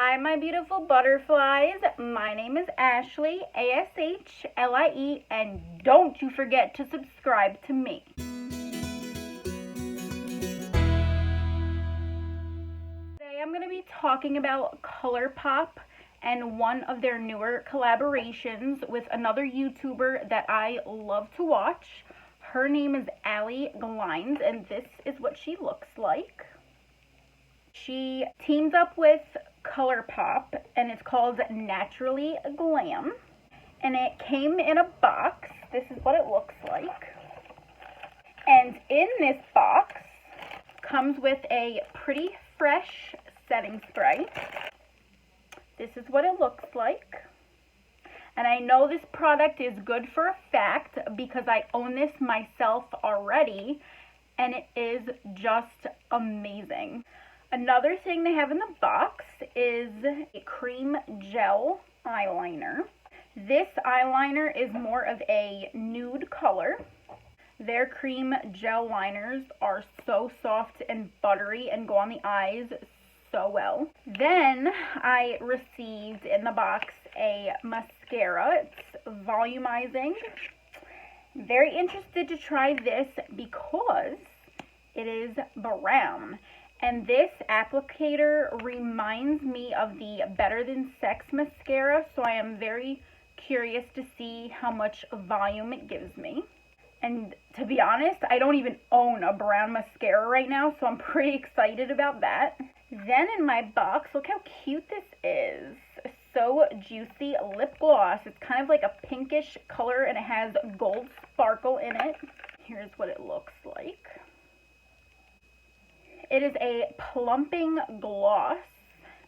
Hi, my beautiful butterflies. My name is Ashlie, A-S-H-L-I-E, and don't you forget to subscribe to me. Today I'm going to be talking about Colourpop and one of their newer collaborations with another YouTuber that I love to watch. Her name is Allie Glines, and this is what she looks like. She teams up with Colourpop, and it's called Naturally Glam, and it came in a box. This is what it looks like, and in this box comes with a pretty fresh setting spray. This is what it looks like, and I know this product is good for a fact because I own this myself already, and it is just amazing. Another thing they have in the box is a cream gel eyeliner. This eyeliner is more of a nude color. Their cream gel liners are so soft and buttery and go on the eyes so well. Then I received in the box a mascara. It's volumizing. Very interested to try this because it is brown. And this applicator reminds me of the Better Than Sex mascara, so I am very curious to see how much volume it gives me. And to be honest, I don't even own a brown mascara right now, so I'm pretty excited about that. Then in my box, look how cute this is. So juicy lip gloss. It's kind of like a pinkish color, and it has gold sparkle in it. Here's what it looks like. It is a plumping gloss,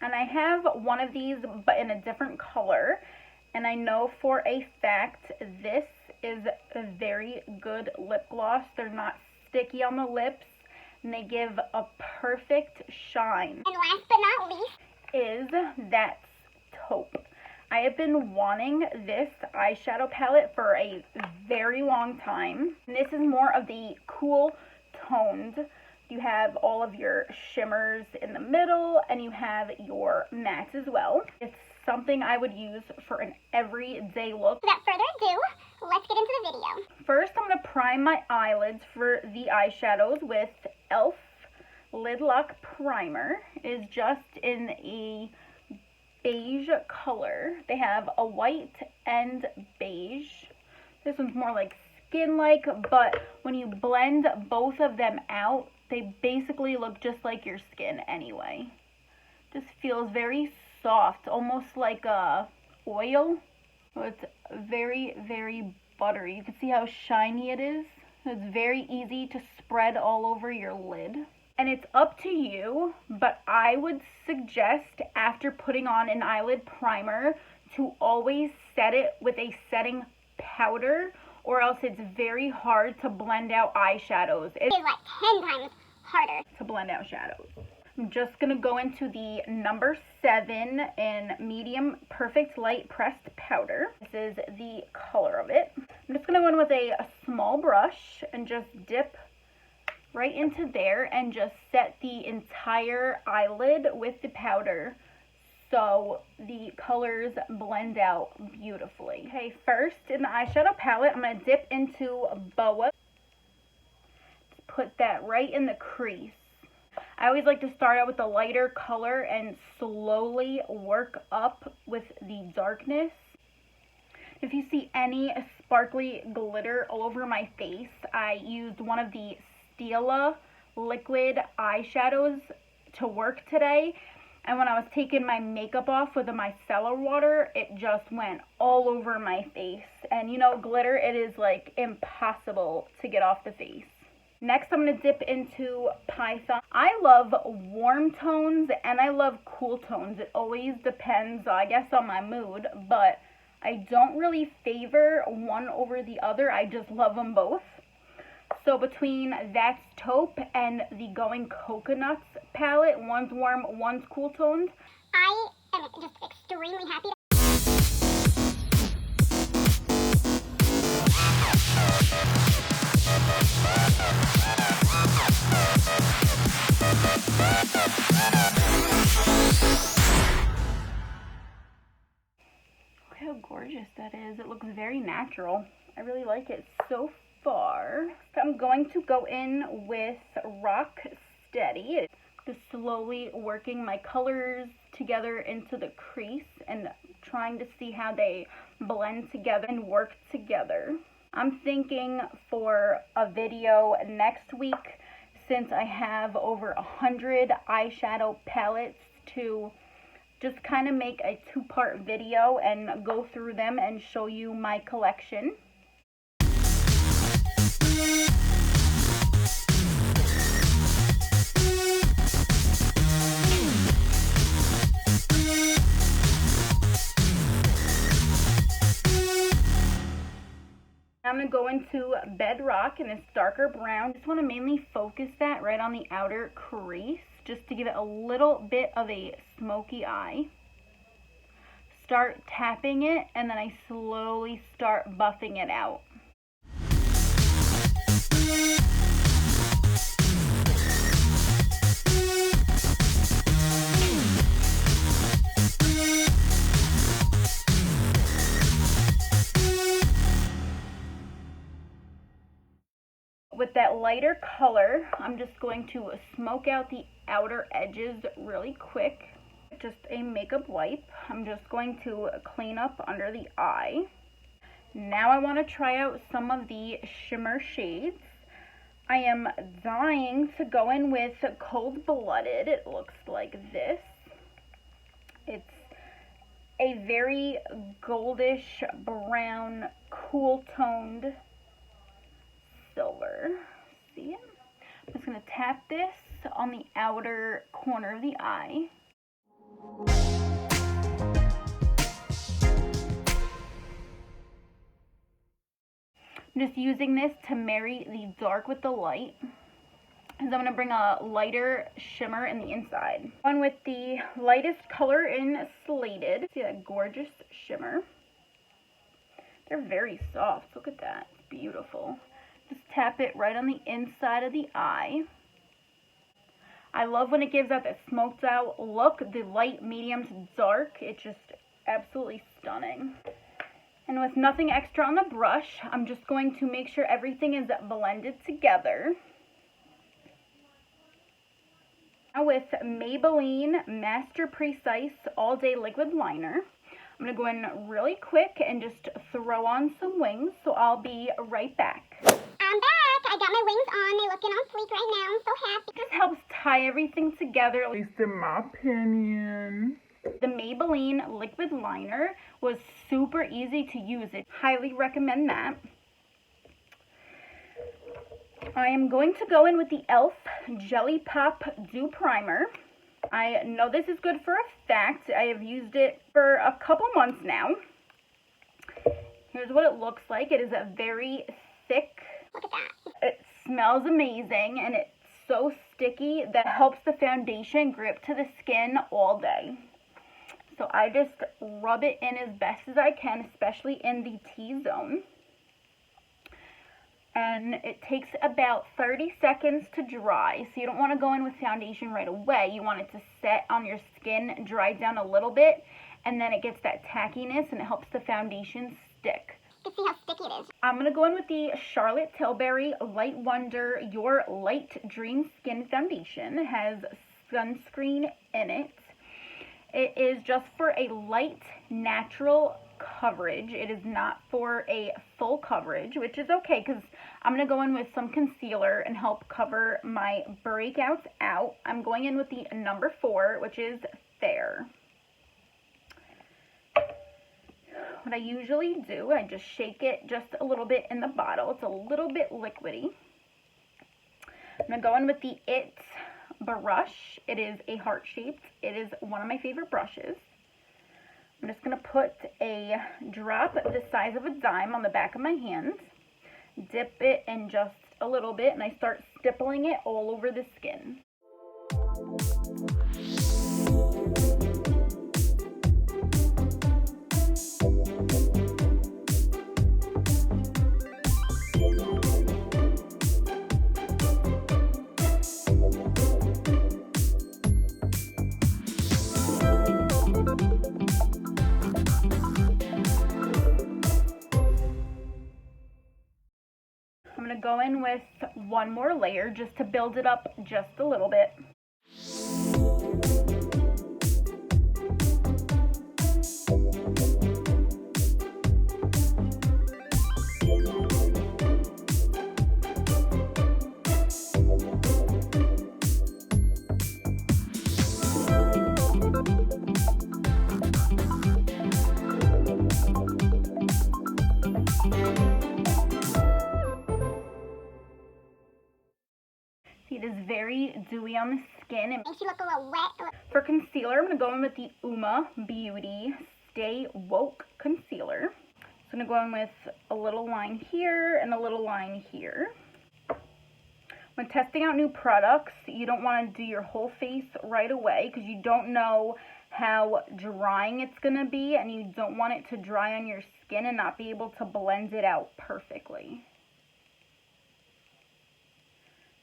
and I have one of these but in a different color, and I know for a fact this is a very good lip gloss. They're not sticky on the lips, and they give a perfect shine. And last but not least is that taupe. I have been wanting this eyeshadow palette for a very long time. And this is more of the cool toned. You have all of your shimmers in the middle, and you have your mattes as well. It's something I would use for an everyday look. Without further ado, let's get into the video. First, I'm going to prime my eyelids for the eyeshadows with e.l.f. Lid Lock Primer. It is just in a beige color. They have a white and beige. This one's more like skin-like, but when you blend both of them out, they basically look just like your skin anyway. Just feels very soft, almost like a oil. So it's very, very buttery. You can see how shiny it is. It's very easy to spread all over your lid. And it's up to you, but I would suggest after putting on an eyelid primer to always set it with a setting powder, or else it's very hard to blend out eyeshadows. It's like 10 times harder to blend out shadows. I'm just going to go into the number 7 in medium perfect light pressed powder. This is the color of it. I'm just going to go in with a small brush and just dip right into there and just set the entire eyelid with the powder so the colors blend out beautifully. Okay, first in the eyeshadow palette, I'm going to dip into Boa. Put that right in the crease. I always like to start out with the lighter color and slowly work up with the darkness. If you see any sparkly glitter all over my face, I used one of the Stila liquid eyeshadows to work today. And when I was taking my makeup off with the micellar water, it just went all over my face. And you know, glitter, it is like impossible to get off the face. Next, I'm going to dip into Python. I love warm tones and I love cool tones. It always depends, I guess, on my mood, but I don't really favor one over the other. I just love them both. So between That's Taupe and the Going Coconuts palette, one's warm, one's cool toned. I am just extremely happy. how gorgeous that is. It looks very natural. I really like it so far. So I'm going to go in with Rock Steady. Just slowly working my colors together into the crease and trying to see how they blend together and work together. I'm thinking for a video next week, since I have over 100 eyeshadow palettes, to just kind of make a two-part video and go through them and show you my collection. I'm going to go into Bedrock in this darker brown. Just want to mainly focus that right on the outer crease, just to give it a little bit of a smoky eye. Start tapping it, and then I slowly start buffing it out. With that lighter color, I'm just going to smoke out the outer edges really quick. Just a makeup wipe. I'm just going to clean up under the eye. Now I want to try out some of the shimmer shades. I am dying to go in with Cold Blooded. It looks like this. It's a very goldish brown, cool toned silver. See it? I'm just going to tap this on the outer corner of the eye. I'm just using this to marry the dark with the light, because I'm going to bring a lighter shimmer in the inside. One with the lightest color in Slated. See that gorgeous shimmer? They're very soft. Look at that. It's beautiful. Just tap it right on the inside of the eye. I love when it gives out that smoked out look. The light, medium to dark. It's just absolutely stunning. And with nothing extra on the brush, I'm just going to make sure everything is blended together. Now with Maybelline Master Precise All Day Liquid Liner, I'm going to go in really quick and just throw on some wings, so I'll be right back. I'm back. I got my wings on. They're looking on fleek right now. I'm so happy. It just helps tie everything together. At least in my opinion. The Maybelline liquid liner was super easy to use. I highly recommend that. I am going to go in with the e.l.f. Jelly Pop Dew Primer. I know this is good for a fact. I have used it for a couple months now. Here's what it looks like. It is a very thick. Look at that. It smells amazing, and it's so sticky that helps the foundation grip to the skin all day. So I just rub it in as best as I can, especially in the T-zone. And it takes about 30 seconds to dry. So you don't want to go in with foundation right away. You want it to set on your skin, dry down a little bit, and then it gets that tackiness and it helps the foundation stick. You can see how sticky it is. I'm going to go in with the Charlotte Tilbury Light Wonder Your Light Dream Skin Foundation. It has sunscreen in it. It is just for a light, natural coverage. It is not for a full coverage, which is okay because I'm going to go in with some concealer and help cover my breakouts out. I'm going in with the number 4, which is Fair. What I usually do, I just shake it just a little bit in the bottle. It's a little bit liquidy. I'm going to go in with the It brush. It is a heart-shaped. It is one of my favorite brushes. I'm just going to put a drop the size of a dime on the back of my hand, dip it in just a little bit, and I start stippling it all over the skin. going to go in with one more layer just to build it up just a little bit. See, it is very dewy on the skin. It Makes you look a little wet. For concealer, I'm going to go in with the Uma Beauty Stay Woke Concealer. So I'm going to go in with a little line here and a little line here. When testing out new products, you don't want to do your whole face right away because you don't know how drying it's going to be, and you don't want it to dry on your skin and not be able to blend it out perfectly.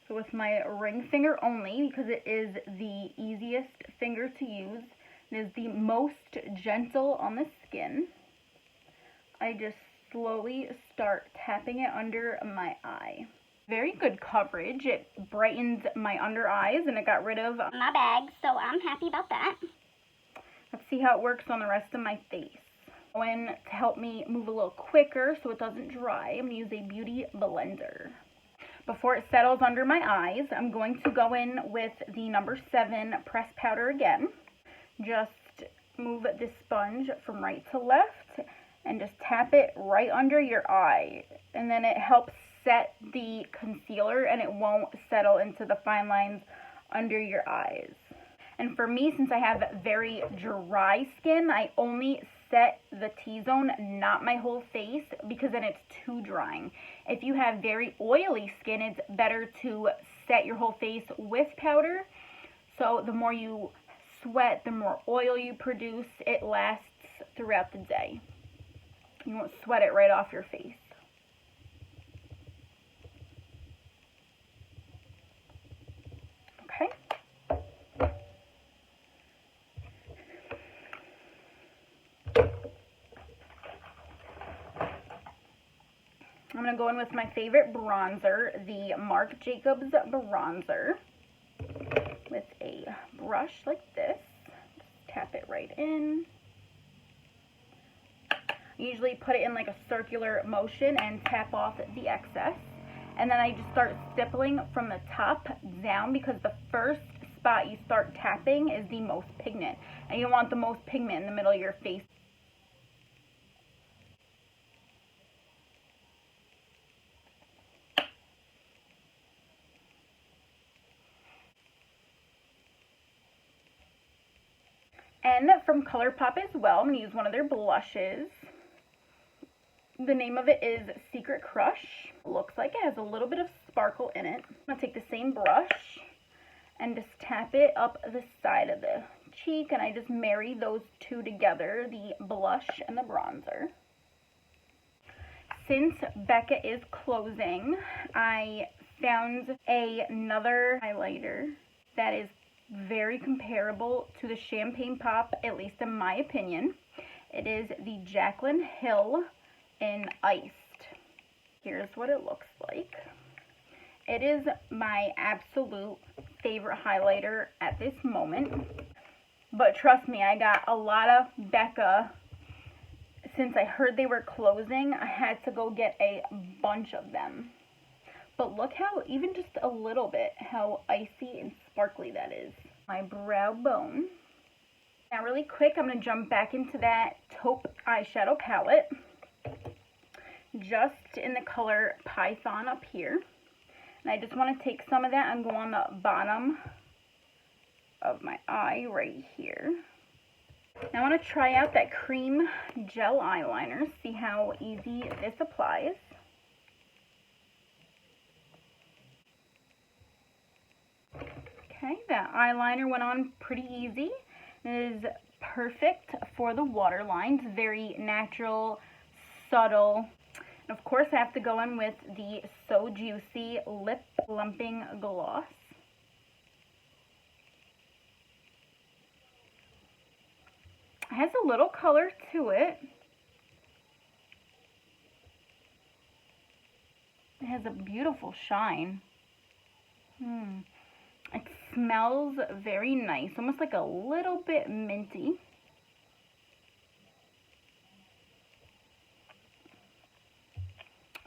So with my ring finger only, because it is the easiest finger to use, it is the most gentle on the skin, I just slowly start tapping it under my eye. Very good coverage. It brightens my under eyes and it got rid of My bags, so I'm happy about that. Let's see how it works on the rest of my face. Going to help me move a little quicker so it doesn't dry, I'm going to use a beauty blender. Before it settles under my eyes, I'm going to go in with the number 7 pressed powder again. Just move this sponge from right to left and just tap it right under your eye. And then it helps set the concealer and it won't settle into the fine lines under your eyes. And for me, since I have very dry skin, I only set the T-zone, not my whole face, because then it's too drying. If you have very oily skin, it's better to set your whole face with powder. So the more you sweat, the more oil you produce, it lasts throughout the day. You won't sweat it right off your face. Okay. I'm going to go in with my favorite bronzer, the Marc Jacobs bronzer, with a brush like this. Just tap it right in. I usually put it in like a circular motion and tap off the excess. And then I just start stippling from the top down, because the first spot you start tapping is the most pigment. And you don't want the most pigment in the middle of your face. And from Colourpop as well, I'm going to use one of their blushes. The name of it is Secret Crush. Looks like it has a little bit of sparkle in it. I'm going to take the same brush and just tap it up the side of the cheek, and I just marry those two together, the blush and the bronzer. Since Becca is closing, I found another highlighter that is very comparable to the Champagne Pop, at least in my opinion. It is the Jaclyn Hill in Iced. Here's what it looks like. It is my absolute favorite highlighter at this moment. But trust me, I got a lot of Becca. Since I heard they were closing, I had to go get a bunch of them. But look how, even just a little bit, how icy and sparkly that is. My brow bone. Now really quick, I'm going to jump back into that taupe eyeshadow palette. Just in the color Python up here. And I just want to take some of that and go on the bottom of my eye right here. Now I want to try out that cream gel eyeliner, see how easy this applies. Okay, that eyeliner went on pretty easy. It is perfect for the waterlines, very natural, subtle. And of course I have to go in with the So Juicy Lip Plumping Gloss. It has a little color to it. It has a beautiful shine. It smells very nice, almost like a little bit minty.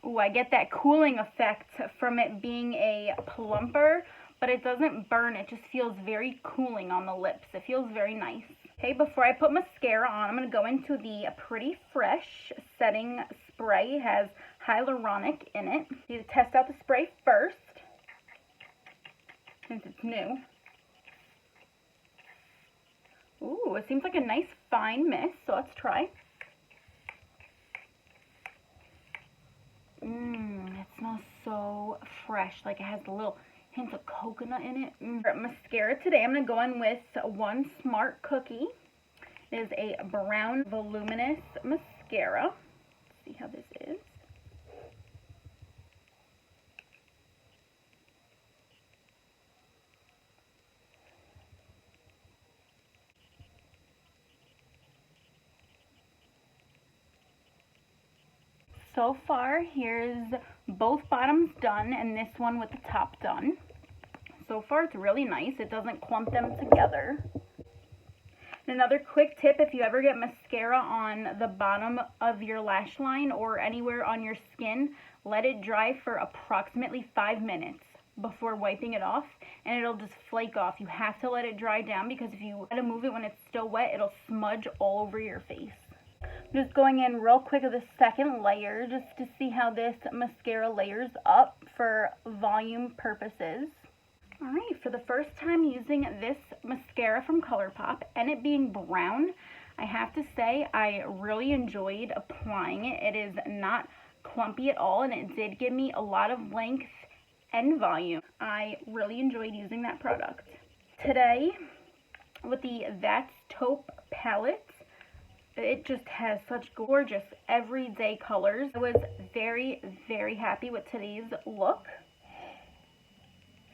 Ooh, I get that cooling effect from it being a plumper, but it doesn't burn. It just feels very cooling on the lips. It feels very nice. Okay, before I put mascara on, I'm going to go into the Pretty Fresh Setting Spray. It has hyaluronic in it. You need to test out the spray first, since it's new. Ooh, it seems like a nice fine mist, so let's try. It smells so fresh, like it has a little hint of coconut in it. For mascara today, I'm going to go in with One Smart Cookie. It is a brown voluminous mascara. Let's see how this is. So far, here's both bottoms done and this one with the top done. So far, it's really nice. It doesn't clump them together. And another quick tip, if you ever get mascara on the bottom of your lash line or anywhere on your skin, let it dry for approximately 5 minutes before wiping it off, and it'll just flake off. You have to let it dry down, because if you try to move it when it's still wet, it'll smudge all over your face. I'm just going in real quick with the second layer just to see how this mascara layers up for volume purposes. Alright, for the first time using this mascara from Colourpop, and it being brown, I have to say I really enjoyed applying it. It is not clumpy at all, and it did give me a lot of length and volume. I really enjoyed using that product. Today, with the That's Taupe palette, it just has such gorgeous everyday colors. I was very, very happy with today's look.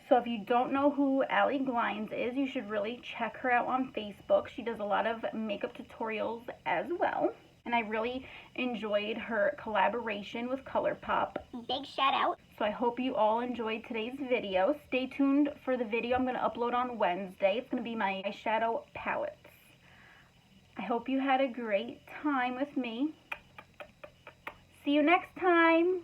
So if you don't know who Allie Glines is, you should really check her out on Facebook. She does a lot of makeup tutorials as well. And I really enjoyed her collaboration with Colourpop. Big shout out. So I hope you all enjoyed today's video. Stay tuned for the video I'm going to upload on Wednesday. It's going to be my eyeshadow palettes. I hope you had a great time with me. See you next time.